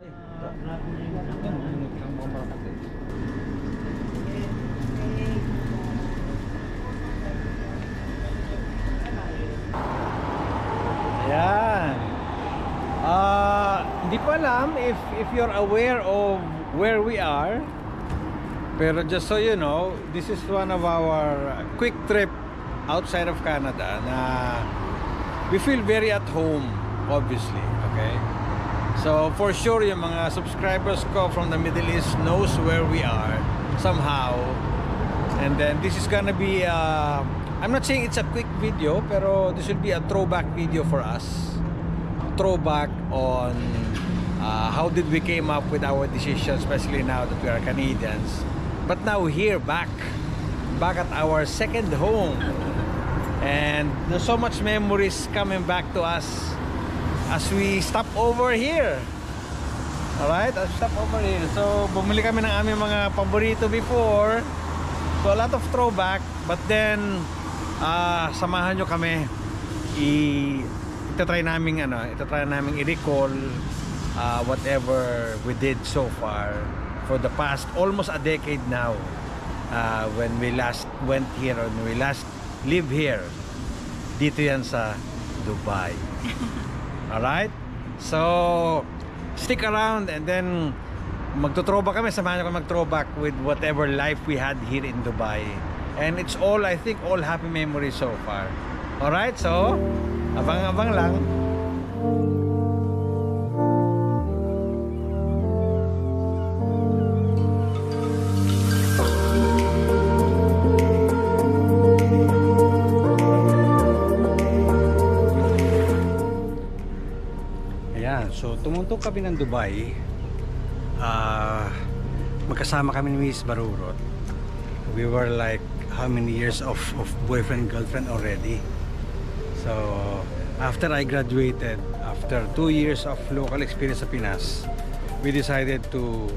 Ayan. Hindi ko alam if you're aware of where we are. Pero just so you know, this is one of our quick trip outside of Canada na we feel very at home, obviously, okay? So for sure yung mga subscribers ko from the Middle East knows where we are somehow. And then this is gonna be I'm not saying it's a quick video, pero this will be a throwback video for us. Throwback on how did we came up with our decision, especially now that we are Canadians. But now here, back at our second home. And there's so much memories coming back to us as we stop over here. Alright, as we stop over here. So, bumili kami ng aming mga paborito before. So, a lot of throwback. But then, samahan nyo kami. Itatry namin i-recall whatever we did so far for the past almost a decade now, when we last went here, or when we last live here. Dito yan sa Dubai. Alright? So stick around, and then magto-throwback kami. Samahan nyo kami mag-throwback with whatever life we had here in Dubai. And it's all, I think, all happy memories so far. Alright? So abang-abang lang. So tumuntok kami ng Dubai. Magkasama kami ni Miss Barurot. We were like how many years of boyfriend girlfriend already. So after I graduated, after 2 years of local experience sa Pinas, we decided to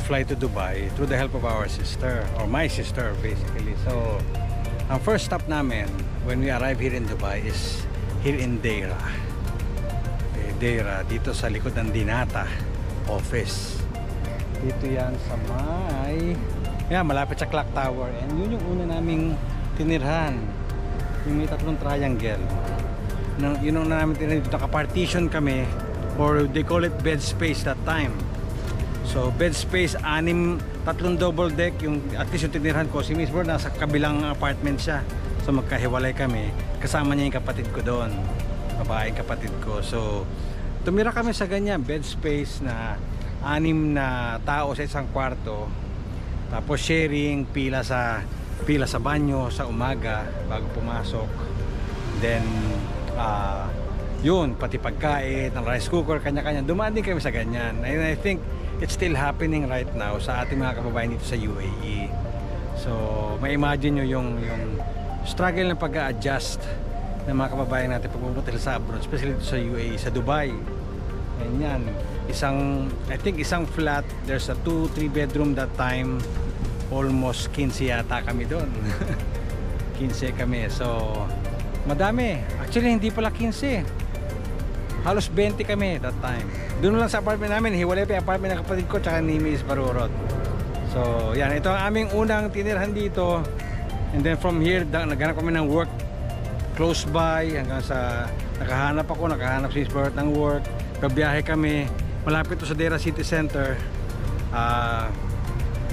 fly to Dubai through the help of our sister, or my sister basically. So ang first stop namin when we arrive here in Dubai is here in Deira, dito sa likod ng Dinata office. Dito yan sa malapit sa Clock Tower. And yun yung una naming tinirhan, yung may tatlong triangle. Yun yung una namin tinirhan. Naka-partition kami, or they call it bed space that time. So bed space, tatlong double deck, yung at least yung tinirhan ko. Si Miss Bird nasa kabilang apartment siya, so magkahiwalay kami. Kasama niya yung kapatid ko doon, babaeng kapatid ko. So tumira kami sa ganyan bed space na 6 na tao sa isang kwarto, tapos sharing, pila sa banyo sa umaga bago pumasok. Then yun, pati pagkain ng rice cooker, kanya-kanya. Dumaan din kami sa ganyan, and I think it's still happening right now sa ating mga kababayan dito sa UAE. So may imagine nyo yung struggle ng pag-a-adjust ng mga kababayan natin pag pupunta sa abroad, especially dito sa UAE, sa Dubai. Ganyan, I think isang flat, there's a 2-3 bedroom that time, almost 15 yata kami doon. 15 kami, so madami. Actually hindi pala 15, halos 20 kami that time. Doon lang sa apartment namin, hiwalay pa yung apartment ng kapatid ko tsaka ni Miss Barurot. So yan, ito ang aming unang tinirhan dito. And then from here, naghanap kami ng work close by, hanggang sa nakahanap si Miss Barurot ng work. Kabiyahe kami, malapit to sa Deira City Center.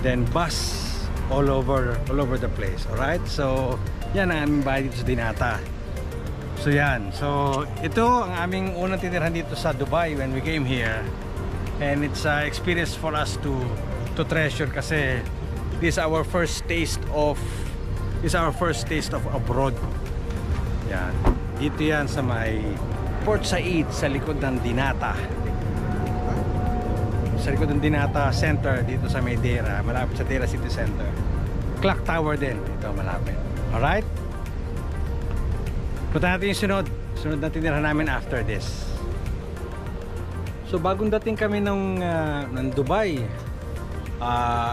Then bus all over the place. Alright, so yan ang aming bahay dito sa Dinata. So yan, so ito ang aming unang tinirhan dito sa Dubai when we came here. And it's an experience for us to treasure, kasi this is our first taste of abroad. Yan, dito yan sa may Port Said, sa likod ng Dinata. Sa likod ng Dinata Center, dito sa may Deira, malapit sa Deira City Center. Clock Tower din, ito malapit. Alright? Punta natin yung sunod na tinirahan namin after this. So bagong dating kami ng Dubai,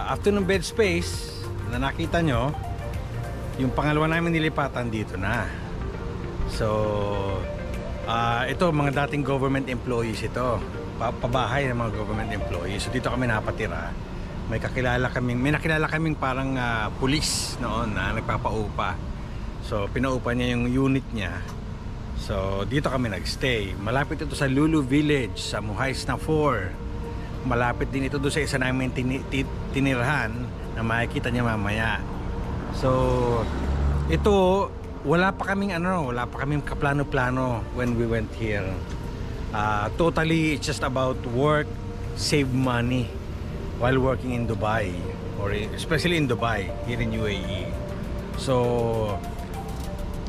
after ng bed space na nakita nyo, yung pangalawa namin nilipatan dito na. So ito mga dating government employees ito. pabahay ng mga government employees. So dito kami napatira. May nakilala kaming parang pulis noon na nagpapaupa. So pinaupa niya yung unit niya. So dito kami nagstay. Malapit ito sa Lulu Village sa Muhays na 4. Malapit din ito doon sa isa namin tinirahan na makikita niya mamaya. So ito wala pa kaming kaplano-plano when we went here. Totally it's just about work, save money while working in Dubai, or especially in Dubai here in UAE. So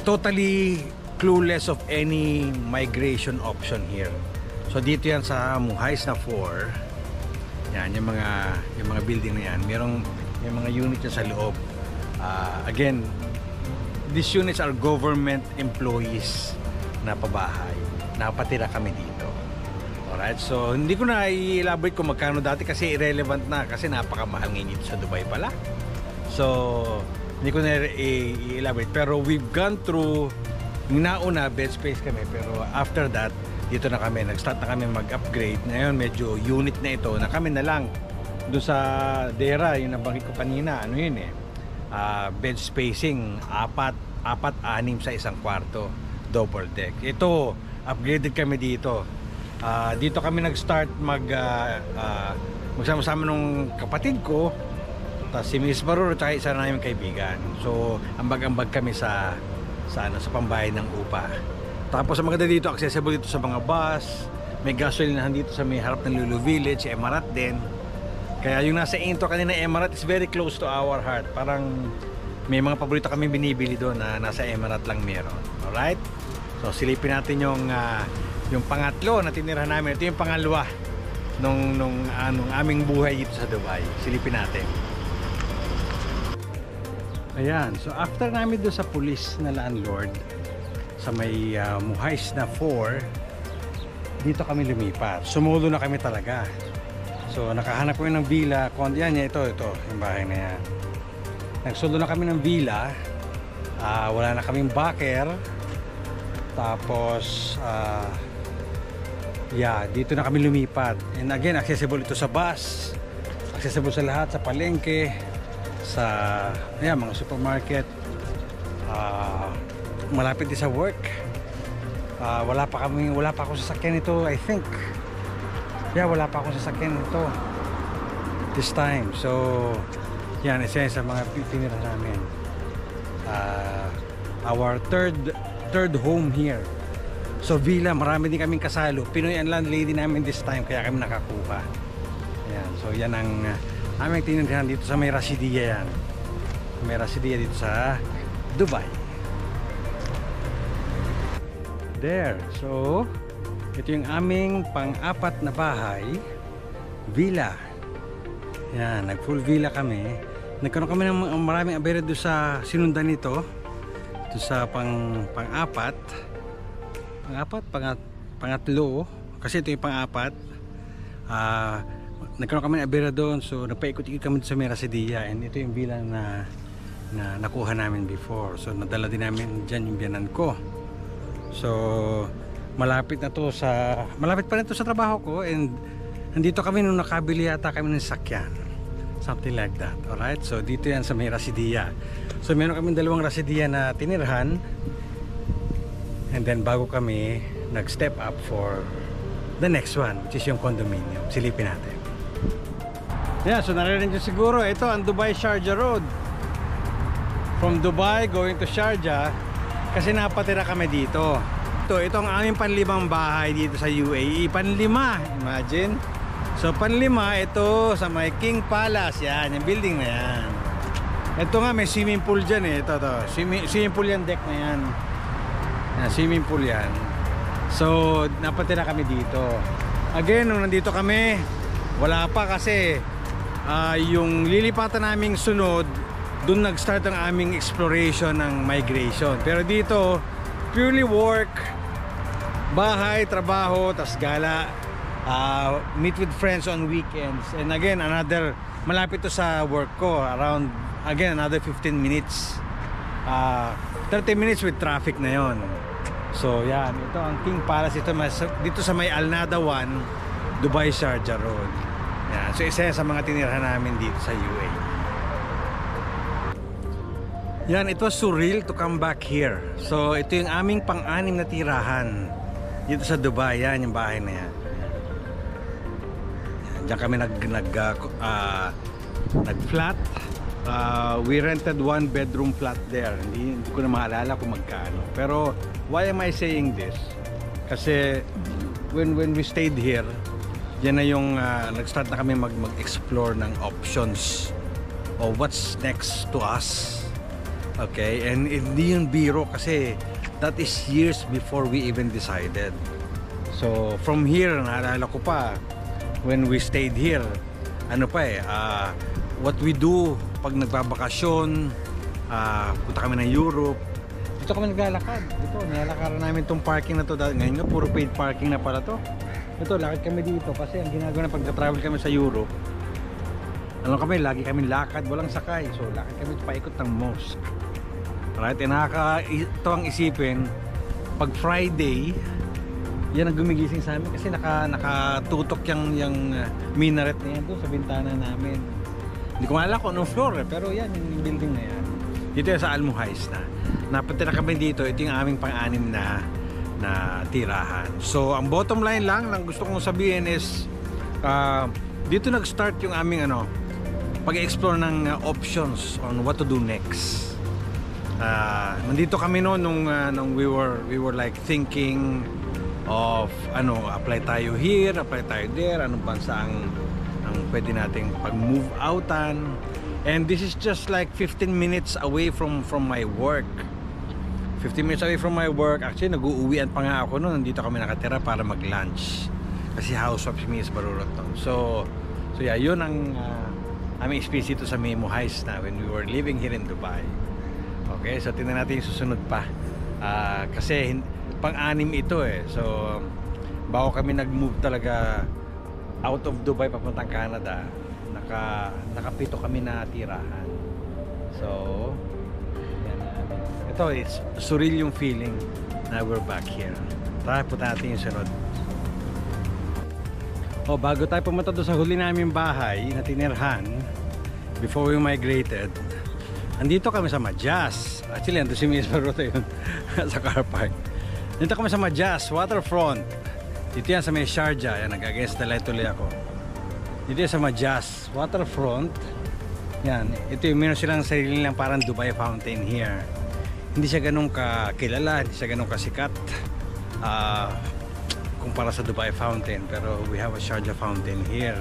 totally clueless of any migration option here. So dito yan sa Muhays na 4. Yan yung mga building na yan. May mga unit sa loob. Again, these units are government employees na pabahay. Napatira kami dito. Alright, so hindi ko na i-elaborate kung magkano dati kasi irrelevant na kasi napakamahal ngayon dito sa Dubai pala. So hindi ko na i-elaborate, pero we've gone through yung nauna bed space kami, pero after that dito na kami, nag-start na kami mag-upgrade. Ngayon medyo unit na ito na kami na lang doon sa Dera, yung nabanggit ko kanina, ano yun bed spacing, apat-anim sa isang kwarto, double deck. Ito, upgraded kami dito. Dito kami nag-start magsama-sama nung kapatid ko, tapos si Miss Baruro at isa na yung kaibigan. So, ambag-ambag kami sa pambayad ng upa. Tapos ang maganda dito, accessible dito sa mga bus, may gasolinahan dito sa may harap ng Lulu Village, Emarat din. Kaya yung nasa intro kanina, Emarat is very close to our heart. Parang may mga paborito kami binibili doon na nasa Emarat lang meron. Alright? So silipin natin yung pangatlo na tinirahan namin. Ito yung pangalawa nung aming buhay dito sa Dubai. Silipin natin. Ayan, so after namin doon sa police na landlord sa may Muhays na 4, dito kami lumipat. Sumulo na kami talaga. So nakahanap kami ng villa. Yan, ito yung bahay na yan. Nagsulo na kami ng villa. Wala na kaming backer. Tapos dito na kami lumipat. And again, accessible ito sa bus, accessible sa lahat, sa palengke, sa mga supermarket, malapit din sa work. Wala pa akong sasakyan ito, I think. Wala pa akong sasakyan ito this time. So yan, isa sa mga pinira namin. Our third home here. So villa, marami din kaming kasalo. Pinoy ang landlady namin this time, kaya kami nakakuha. Ayan, so yan ang aming tinirahan dito sa may Rasidia yan. May Rasidia dito sa Dubai. There. So ito yung aming pang-apat na bahay, villa. Yan, nag-full villa kami. Nagkaroon kami ng maraming abere doon sa sinundan nito. Ito sa pang-apat. Pangatlo. Kasi ito yung pang-apat. Nagkaroon kami ng abere doon. So napaikot-ikot kami sa Merasidia. And ito yung villa na nakuha namin before. So nadala din namin dyan yung biyanan ko. So malapit pa rin to sa trabaho ko, and nandito kami nung nakabili yata kami ng sakyan, something like that. Alright, so dito yan sa may Rasidia. So meron kami dalawang Rasidia na tinirhan, and then bago kami nag-step up for the next one, which is yung condominium. Silipin natin. So narinig nyo siguro, ito ang Dubai Sharjah Road. From Dubai going to Sharjah, kasi napatira kami dito. Ito ang aming panlimang bahay dito sa UAE. Panlima, imagine. So panlima, ito sa may King Palace. Yan, yung building na yan. Ito nga, may swimming pool dyan Ito. Swimming pool yan, deck na yan. Swimming pool yan. So napatira kami dito. Again, nung nandito kami, wala pa kasi yung lilipatan naming sunod, dun nag-start ang aming exploration ng migration. Pero dito, purely work, bahay, trabaho, tas gala, meet with friends on weekends. And again, malapit to sa work ko, around, again, another 15 minutes, 30 minutes with traffic na yon. So yan, ito ang King Palace, dito sa may Al Nada 1, Dubai Sharjah Road. Yan. So isa yan sa mga tinirahan namin dito sa UAE. Yan, it was surreal to come back here. So ito yung aming pang-anim na tirahan dito sa Dubai. Yan yung bahay na yan. Diyan kami nag-flat. We rented 1 bedroom flat there. Hindi ko na maalala kung magkano. Pero why am I saying this? Kasi when we stayed here, yan na yung nag-start na kami mag-explore ng options of what's next to us. Okay? And hindi yun biro kasi that is years before we even decided. So from here, naalala ko pa when we stayed here, what we do pag nagbabakasyon, punta kami ng Europe, dito kami naglalakad. Ito, nilalakaran namin itong parking na to. Ngayon nga, puro paid parking na pala to. Ito, lakad kami dito kasi ang ginagawa na pag-travel kami sa Europe, lagi kami lakad, walang sakay. So, lakad kami paikot ng mosque. Right? Ito ang isipin, pag Friday, yan ang gumigising sa amin kasi nakatutok yung minaret na yan doon sa bintana namin. Hindi ko maalala kung anong floor pero yan yung building na yan. Dito yan sa Al Muhais na. Napatira kami dito, ito yung aming pang-anim na tirahan. So ang bottom line lang gusto kong sabihin is dito nag-start yung aming pag-explore ng options on what to do next. Nandito kami nung we were like thinking of apply tayo here, apply tayo there, anong bansa ang pwede nating pag-move outan. And this is just like 15 minutes away from my work. 15 minutes away from my work. Actually, nag-uuwian pa nga ako noon. Nandito kami nakatira para mag-lunch. Kasi house of si Miss Barurot noon. So yeah, yun ang aming experience dito sa Memo Heist na when we were living here in Dubai. Okay, so tingnan natin yung susunod pa. Kasi pang-anim ito so bago kami nag-move talaga out of Dubai papuntang Canada, nakapito kami na tirahan. So yan, ito, it's surreal yung feeling na we're back here. Tara, punta natin yung sunod. Bago tayo pumunta doon sa huli naming bahay na tinirhan before we migrated, andito kami sa Majas. Actually, ando si Miss Baruto yun sa car park. Dito kami sa Majas, waterfront. Dito yan sa may Sharjah. Yan, nag-against the light tuloy ako. Dito yan sa Majas, waterfront. Yan, ito yung meron silang sarili lang parang Dubai Fountain here. Hindi siya ganun kakilala, hindi siya ganun kasikat kumpara sa Dubai Fountain. Pero we have a Sharjah Fountain here.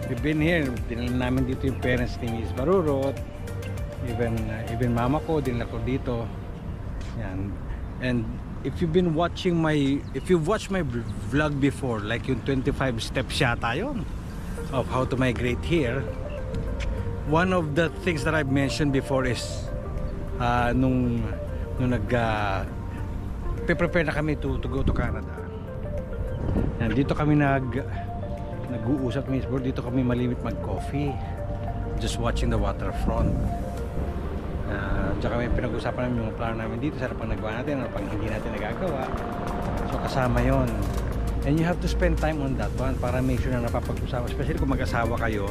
We've been here, dinala namin dito yung parents ni Miss Barurot. Even mama ko, dinala ko dito. Yan. And if you've watched my vlog before, like yung 25 steps yata yun of how to migrate here, one of the things that I've mentioned before is nung prepare na kami to go to Canada. And dito kami nag-uusap ni Miss Bird, dito kami malimit mag-coffee, just watching the waterfront. Diyan kami pinag-usapan namin yung plano namin dito, sa pang nagawa natin, ano pang hindi natin nagagawa. So kasama yon. And you have to spend time on that one para make sure na napapag-usapan, especially kung mag-asawa kayo,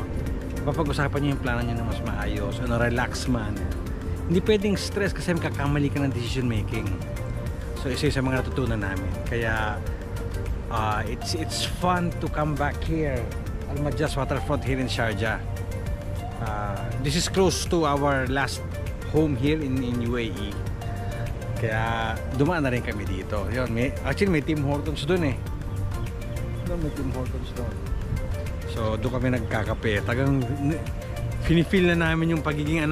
papag-usapan nyo yung plano nyo na mas maayos, relax man. Hindi pwedeng stress kasi makakamali ka ng decision making. So isa sa mga natutunan namin. Kaya it's fun to come back here, Al Majas waterfront here in Sharjah. This is close to our last home here in UAE. Kaya dumaan na rin kami dito. Yun, actually may Tim Hortons doon may Tim Hortons doon. So doon kami nagkakape. Tagang feel na namin yung pagiging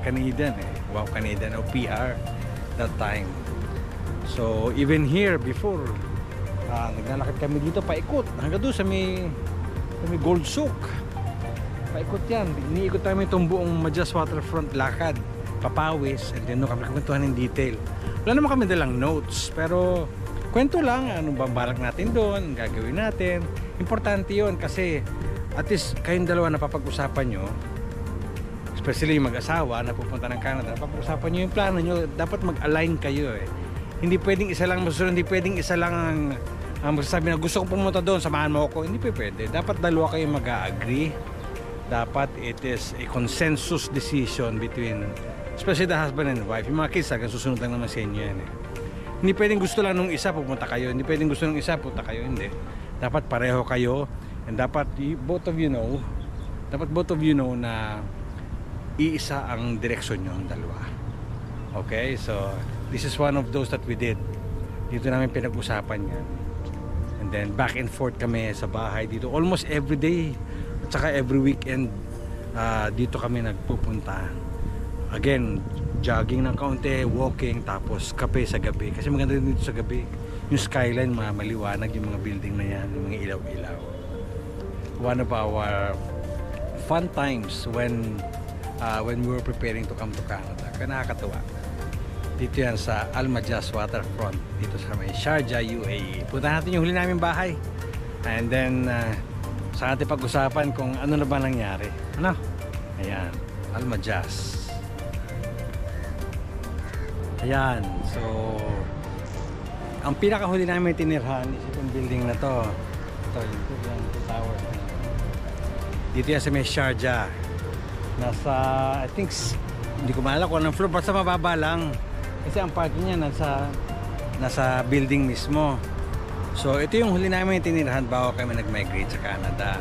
Canadian Wow, Canadian o PR that time. So even here before, naglalakad kami dito paikot hanggang doon sa may Gold Souk. Paikot yan. Iniikot namin itong buong Majas waterfront lakad, papawis, and then kami kwentuhan in detail. Wala naman kami dalang notes, pero kwento lang, anong babalak natin doon, gagawin natin. Importante yun kasi at least kayong dalawa napapag-usapan nyo, especially yung mag-asawa na pupunta ng Canada, napapag-usapan nyo yung plano nyo. Dapat mag-align kayo Hindi pwedeng isa lang masunod, hindi pwedeng isa lang ang masasabi na gusto ko pumunta doon, samahan mo ako, hindi pwede. Dapat dalawa kayo mag-agree. Dapat it is a consensus decision between, especially the husband and wife. Yung mga kids talagang susunod lang naman sa inyo yan eh. Hindi pwedeng gusto lang nung isa pupunta kayo, hindi pwedeng gusto nung isa pupunta kayo, hindi. Dapat pareho kayo, and dapat both of you know na iisa ang direksyon nyo ang dalawa. Okay, so this is one of those that we did. Dito namin pinag-usapan yan. And then back and forth kami sa bahay dito almost every day. At saka every weekend dito kami nagpupunta. Again, jogging ng kaunti, walking, tapos kape sa gabi. Kasi maganda din dito sa gabi. Yung skyline, maliwanag yung mga building na yan, yung mga ilaw-ilaw. One of our fun times when we were preparing to come to Canada. Kaya nakakatuwa. Dito yan sa Al Majas Waterfront, dito sa may Sharjah, UAE. Punta natin yung huli namin bahay. And then sa ating pag-usapan kung ano na ba nangyari. Ano? Ayan, Al Majas. Ayan, so ang pinakahuli namin tinirhan is itong building na to. Ito, yung tower. Dito yan sa may Sharjah. Nasa, I think, hindi ko maalala kung anong floor, basta mababa lang. Kasi ang parking niya nasa building mismo. So ito yung huli namin tinirahan bago kami nag-migrate sa Canada.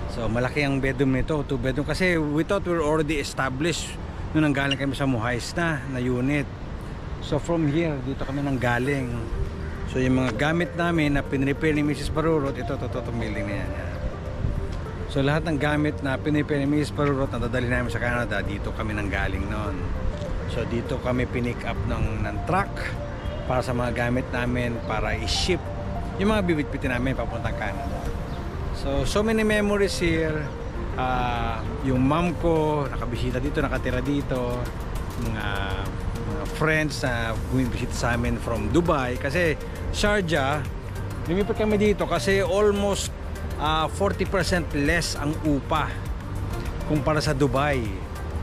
So malaki ang bedroom nito, 2 bedroom, kasi we thought we were already established nung nanggaling kami sa Muhais na unit. So from here, dito kami nanggaling. So yung mga gamit namin na pinrepair ni Mrs. Barurot, ito building na yan. So lahat ng gamit na pinrepair ni Mrs. Barurot na dadali namin sa Canada, dito kami nanggaling noon. So dito kami pinick up ng truck para sa mga gamit namin para i-ship yung mga bibitbitin namin papuntang Canada. So many memories here. Yung mom ko nakabisita dito, nakatira dito. Mga friends na bumibisita sa amin from Dubai. Kasi Sharjah, lumipat kami dito kasi almost 40% less ang upa kumpara sa Dubai.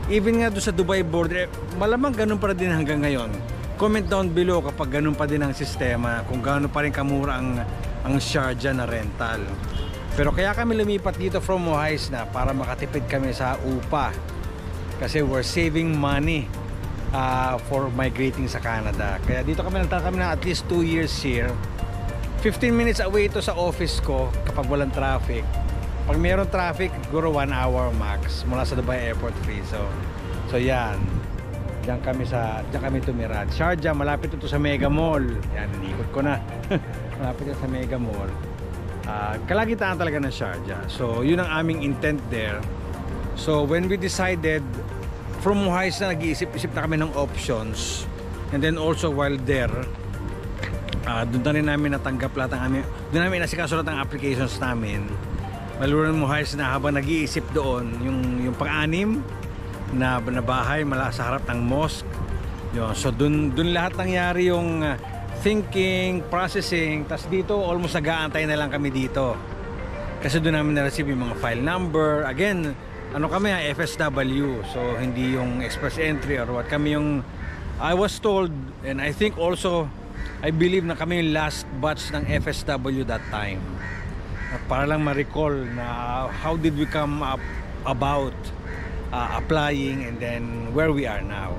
Even nga doon sa Dubai border, malamang ganun pa din hanggang ngayon. Comment down below kapag ganun pa din ang sistema, kung gaano pa rin kamura ang Sharjah na rental. Pero kaya kami lumipat dito from Muhais na para makatipid kami sa upa. Kasi we're saving money for migrating sa Canada. Kaya dito kami nagtaka kami na at least 2 years here. 15 minutes away ito sa office ko kapag walang traffic. Pag mayroong traffic, siguro 1 hour max mula sa Dubai Airport Free. So yan. Diyan kami tumira. Sharjah, malapit ito sa Mega Mall. Yan, inikot ko na. Malapit ito sa Mega Mall. Kalagitaan talaga ng Sharjah. So yun ang aming intent there. So when we decided, from Muhais na nag-iisip-isip na kami ng options, and then also while there, doon na rin namin natanggap lahat ng aming, doon namin nasikaso lahat ng applications namin. Maluro ng Muhais na habang nag-iisip doon, yung pang-anim na bahay mala sa harap ng mosque. Yun. So dun lahat nangyari yung thinking, processing. Tas dito almost nag-aantay na lang kami dito. Kasi doon namin na-receive yung mga file number. Again, ano kami FSW. So hindi yung express entry or what. Kami yung, I was told, and I think also, I believe na kami yung last batch ng FSW that time. Para lang ma-recall na how did we come up about applying and then where we are now.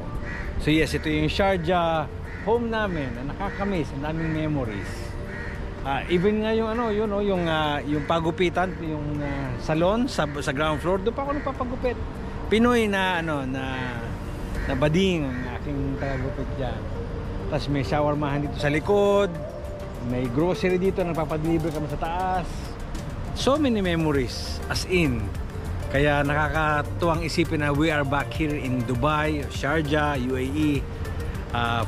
So yes, ito yung Sharjah home namin na nakakamiss, ang daming memories. Even nga yung yung pagupitan, yung salon sa ground floor, doon pa ako nagpapagupit. Pinoy na na bading ang aking tagagupit diyan. Tapos may shawarmahan dito sa likod, may grocery dito, nagpapadeliver kami sa taas. So many memories, as in. Kaya nakakatuwang isipin na we are back here in Dubai, Sharjah, UAE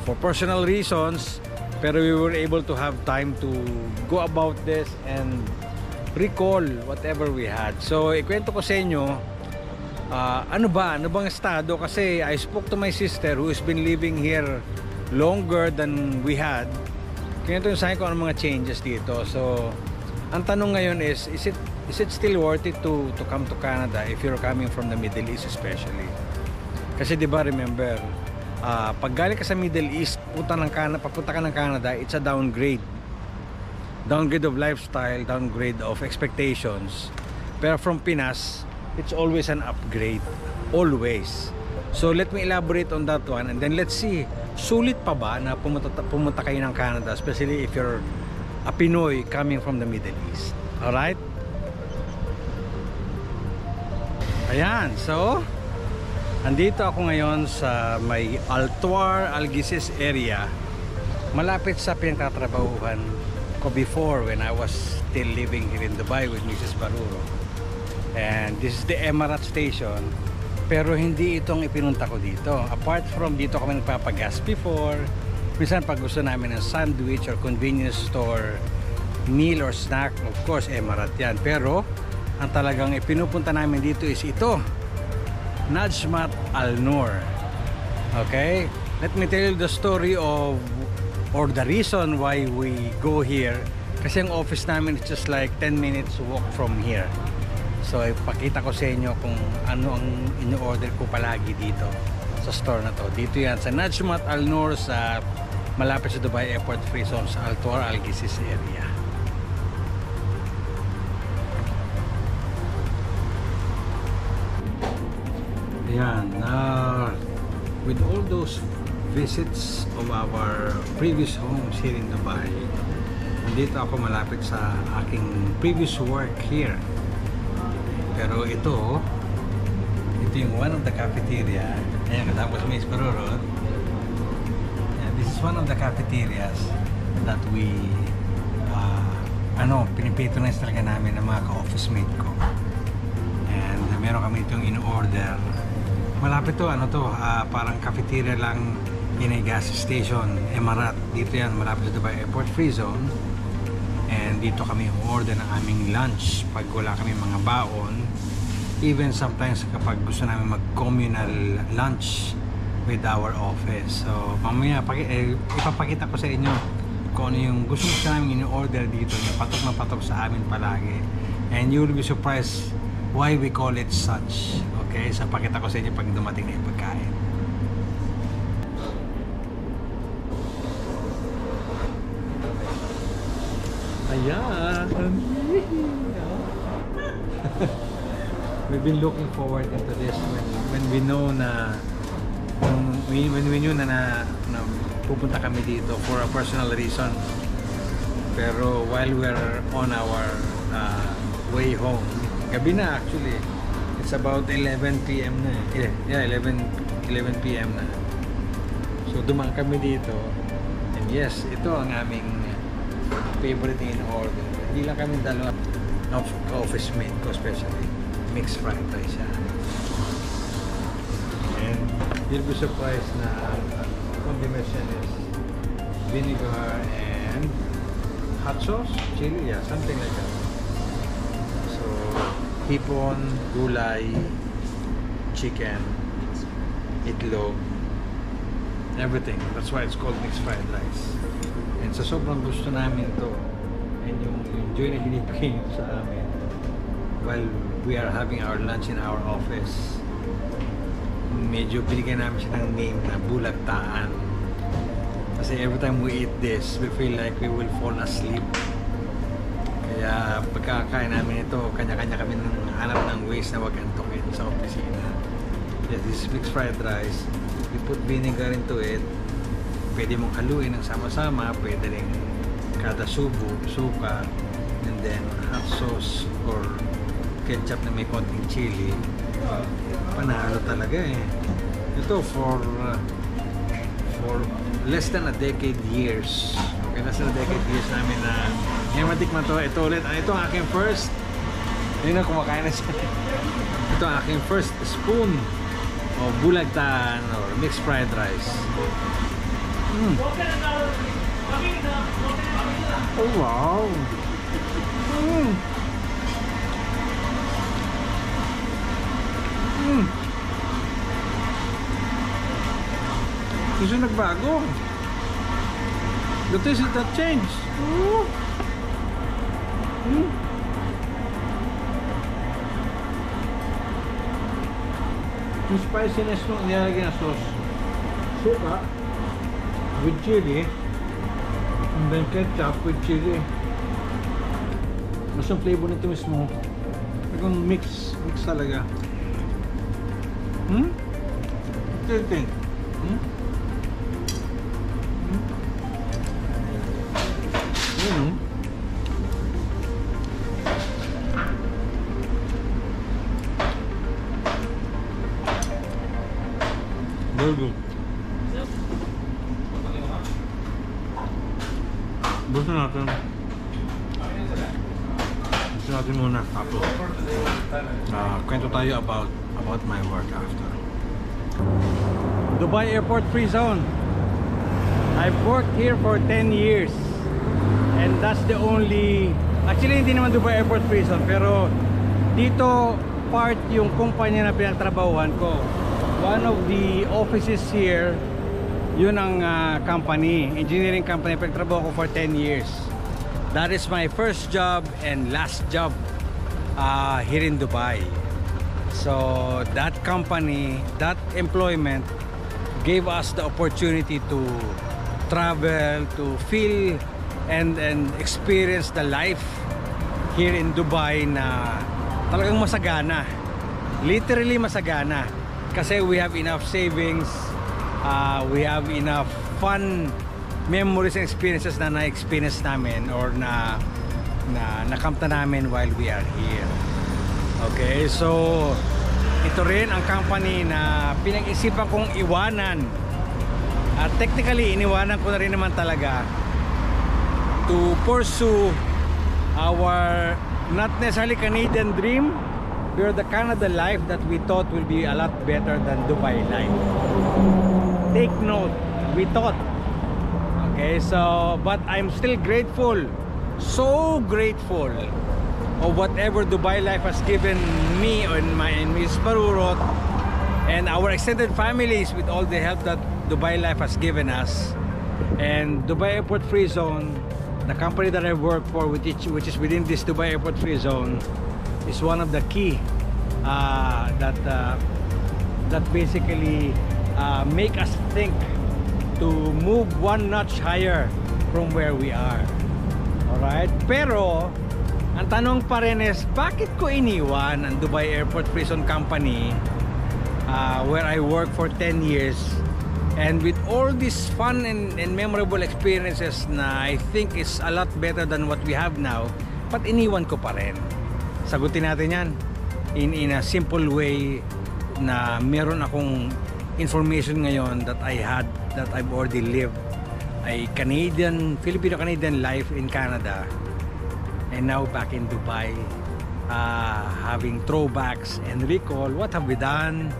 for personal reasons, pero we were able to have time to go about this and recall whatever we had. So ikwento ko sa inyo ano bang estado, kasi I spoke to my sister who has been living here longer than we had. Kaya ito yung sa akin kung ano mga changes dito. So ang tanong ngayon is it still worth it to come to Canada if you're coming from the Middle East especially? Kasi di ba, remember, pag galing ka sa Middle East, papunta ka ng Canada, it's a downgrade. downgrade of lifestyle, downgrade of expectations. Pero from Pinas, it's always an upgrade. Always. So let me elaborate on that one, and then let's see, sulit pa ba na pumunta kayo ng Canada, especially if you're a Pinoy coming from the Middle East. Alright? Ayan, so andito ako ngayon sa may Altuar, Algeciras area, malapit sa pinagtatrabahuhan ko before when I was still living here in Dubai with Mrs. Baruro. And this is the Emirat station, pero hindi itong ipinunta ko dito. Apart from dito kami nagpapagas before, minsan pag gusto namin ng sandwich or convenience store meal or snack, of course Emirat yan. Pero ang talagang ipinupunta namin dito is ito, Najmat Al Noor. Okay, let me tell you the story of, or the reason why we go here. Kasi ang office namin is just like 10 minutes walk from here. So ipakita ko sa inyo kung ano ang in-order ko palagi dito sa store na to. Dito yan sa Najmat Al Noor, sa malapit sa Dubai Airport Free Zone, sa Altuar, Algeciras area. Ayan, with all those visits of our previous homes here in Dubai, nandito ako malapit sa aking previous work here. Pero ito yung one of the cafeteria. Ayan, kasama si Miss Baruro. This is one of the cafeterias that we pinipatronize talaga namin ng mga ka-office mate ko. And meron kami itong in-order. Malapit to, parang cafeteria lang in a gas station, Emirat. Dito yan, malapit sa Dubai Airport Free Zone. And dito kami order ng aming lunch pag wala kami mga baon. Even sometimes kapag gusto namin mag-communal lunch with our office. So mamaya ipapakita ko sa inyo kung ano yung gusto namin in-order dito na patok sa amin palagi. And you will be surprised why we call it such. Okay, so pakita ko sa inyo pag dumating na yung pagkain. Ayan! We've been looking forward into this when we know na when we knew na pupunta kami dito for a personal reason. Pero while we're on our way home, gabi na actually, it's about 11 PM na eh. Yeah, 11 PM na. So dumaan kami dito, and yes, ito ang aming favorite in order. Hindi lang kami dalawa of office mate ko, especially mixed fried rice siya. And you'll be surprised na combination is vinegar and hot sauce, chili, yeah, something like that. So hipon, gulay, chicken, itlog, everything. That's why it's called mixed fried rice. And sa sobrang gusto namin to, and yung joy na binibigay nyo sa amin while we are having our lunch in our office, medyo binigyan namin siya ng name na Bulagtaan. Kasi every time we eat this, we feel like we will fall asleep. Kaya pagkakain namin ito, kanya-kanya kami hanap ng ways na wag antukin sa opisina. Yes, this is mixed fried rice. We put vinegar into it. Pwede mong haluin ng sama-sama, pwede rin kada suka, and then hot sauce or ketchup na may konting chili. Panalo talaga eh. Ito for less than a decade years. Okay, less than a decade years namin na ngayon matikman to. Ito ulit, ito ang aking first, yun na, kumakain na siya. Ito ang aking first spoon of Bulagtaan or mixed fried rice. Oh wow! Kasi nagbago. The taste is that changed. Yung spiciness nung nilalagay na sauce, suka with chili, and then ketchup with chili. Mas yung flavor nito mismo, talagang mix talaga. What do you think? Very good. Gusto natin. Gusto natin muna. Tapos, kwento tayo about my work after. Dubai Airport Free Zone. I've worked here for 10 years. And that's the only... Actually, hindi naman Dubai Airport Free Zone. Pero, dito part yung kumpanya na pinagtrabahuhan ko. One of the offices here, yun ang company, engineering company, pinagtrabaho ko for 10 years. That is my first job and last job here in Dubai. So that company, that employment gave us the opportunity to travel, to feel and experience the life here in Dubai na talagang masagana. Literally masagana. Kasi we have enough savings, we have enough fun memories and experiences na na-experience namin or nakamta namin while we are here. Okay, so ito rin ang company na pinag-isipan kong iwanan. At technically, iniwanan ko na rin naman talaga to pursue our not necessarily Canadian dream, but the Canada life that we thought will be a lot better than Dubai life. Take note, we thought. Okay, so but I'm still grateful, so grateful of whatever Dubai life has given me and Miss Barurot and our extended families with all the help that Dubai life has given us. And Dubai Airport Free Zone, the company that I work for, which is within this Dubai Airport Free Zone, is one of the key that basically make us think to move one notch higher from where we are. Alright? Pero ang tanong pa rin is, bakit ko iniwan ang Dubai Airport Free Zone Company where I worked for 10 years, and with all these fun and memorable experiences na I think is a lot better than what we have now, but iniwan ko pa rin? Sagutin natin yan in a simple way na meron akong information ngayon that I've already lived a Filipino-Canadian life in Canada, and now back in Dubai, having throwbacks and recall what have we done,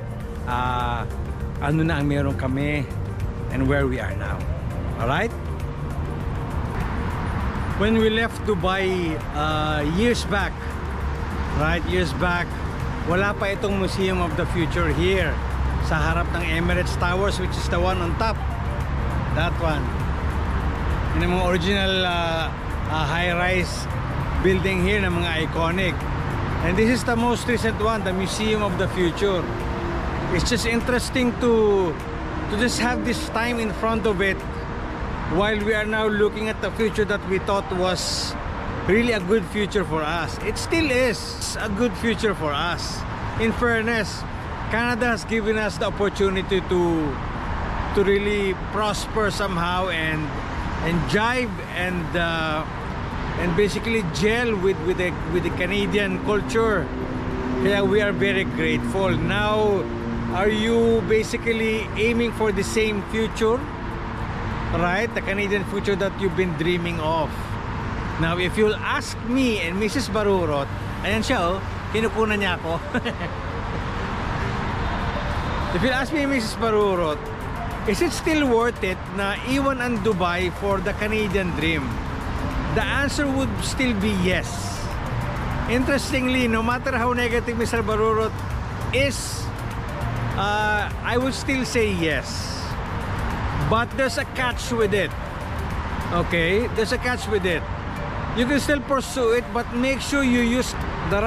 ano na ang meron kami, and where we are now. Alright? When we left Dubai years back, wala pa itong Museum of the Future here sa harap ng Emirates Towers, which is the one on top. That one. Yun ang mga original high-rise building here na mga iconic. And this is the most recent one, the Museum of the Future. It's just interesting to just have this time in front of it while we are now looking at the future that we thought was really a good future for us. It still is a good future for us. In fairness, Canada has given us the opportunity to really prosper somehow and jive and basically gel with the Canadian culture. Kaya we are very grateful. Now, are you basically aiming for the same future? Right? The Canadian future that you've been dreaming of. Now, if you'll ask me and Mrs. Barurot, ayan siya, oh, kinukunan niya ako. If you'll ask me and Mrs. Barurot, is it still worth it na iwan ang Dubai for the Canadian dream? The answer would still be yes. Interestingly, no matter how negative Mr. Barurot is, I would still say yes. But there's a catch with it. Okay? There's a catch with it. You can still pursue it, but make sure you use the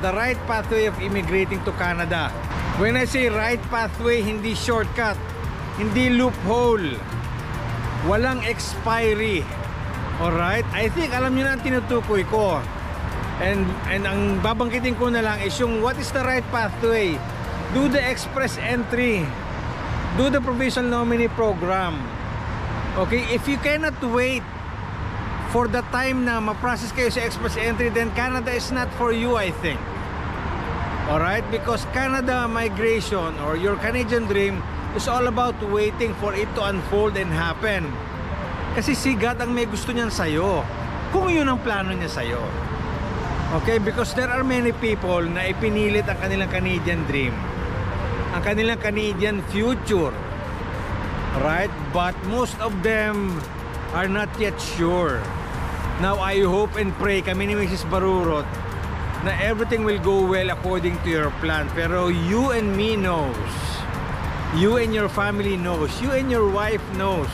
right pathway of immigrating to Canada. When I say right pathway, hindi shortcut, hindi loophole, walang expiry. Alright? I think alam nyo na ang tinutukoy ko. And ang babanggitin ko na lang is yung what is the right pathway. Do the express entry. Do the provisional nominee program. Okay, if you cannot wait for the time na ma-process kayo sa express entry, then Canada is not for you, I think. Alright, because Canada migration or your Canadian dream is all about waiting for it to unfold and happen. Kasi si God ang may gusto niyan sa'yo, kung yun ang plano niya sa'yo. Okay, because there are many people na ipinilit ang kanilang Canadian dream, ang kanilang Canadian future, right? But most of them are not yet sure. Now I hope and pray, kami ni Mrs. Barurot, na everything will go well according to your plan. Pero you and me knows, you and your family knows, you and your wife knows,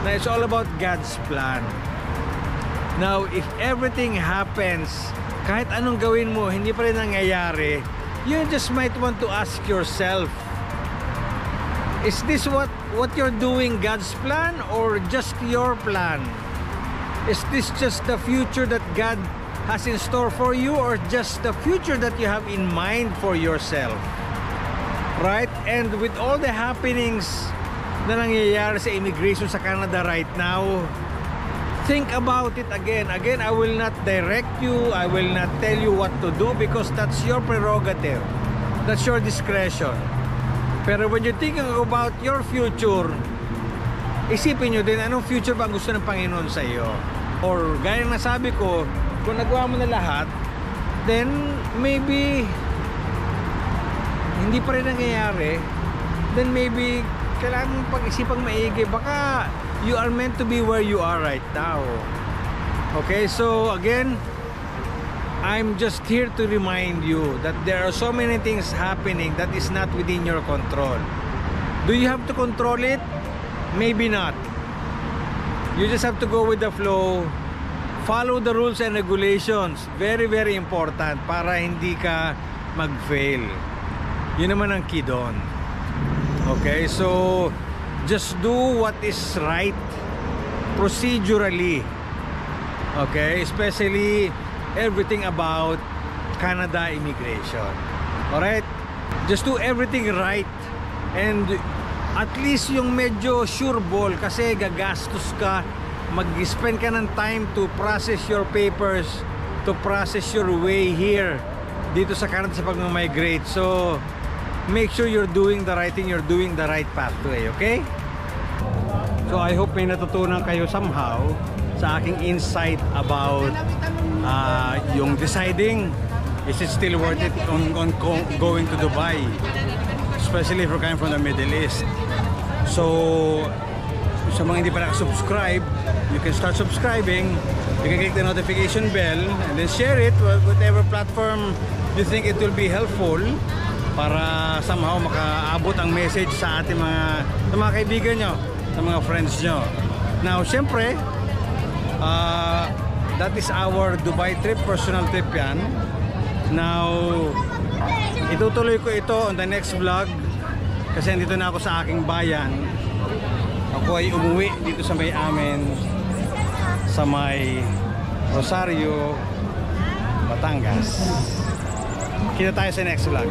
na it's all about God's plan. Now, if everything happens, kahit anong gawin mo, hindi pa rin nangyayari, you just might want to ask yourself, is this what you're doing God's plan or just your plan? Is this just the future that God has in store for you or just the future that you have in mind for yourself? Right? And with all the happenings na nangyayari sa immigration sa Canada right now, think about it again. Again, I will not direct you, I will not tell you what to do because that's your prerogative, that's your discretion. Pero when you're thinking about your future, isipin nyo din anong future ba gusto ng Panginoon sa iyo. Or gaya na sabi ko, kung nagawa mo na lahat, then maybe hindi pa rin nangyayari, then maybe kailangan mong pag-isipang maigi. Baka you are meant to be where you are right now. Okay, so again, I'm just here to remind you that there are so many things happening that is not within your control. Do you have to control it? Maybe not. You just have to go with the flow. Follow the rules and regulations. Very, very important para hindi ka mag-fail. Yun naman ang key doon. Okay, so just do what is right procedurally. Okay, especially everything about Canada immigration. Alright, just do everything right. And at least yung medyo sure ball, kasi gagastos ka, mag-spend ka ng time to process your papers, to process your way here dito sa Canada sa pag-migrate. So make sure you're doing the right thing, you're doing the right pathway. Okay, so I hope may natutunan kayo somehow sa aking insight about yung deciding, is it still worth it on going to Dubai, especially if you're coming from the Middle East. So sa mga hindi pa nakasubscribe, you can start subscribing, you can click the notification bell and then share it with whatever platform you think it will be helpful para somehow makaabot ang message sa ating mga kaibigan nyo, sa mga friends nyo. Now syempre, that is our Dubai trip, personal trip yan. Now itutuloy ko ito on the next vlog kasi nandito na ako sa aking bayan. Ako ay umuwi dito sa may amin, sa may Rosario, Batangas. Kita tayo sa next vlog.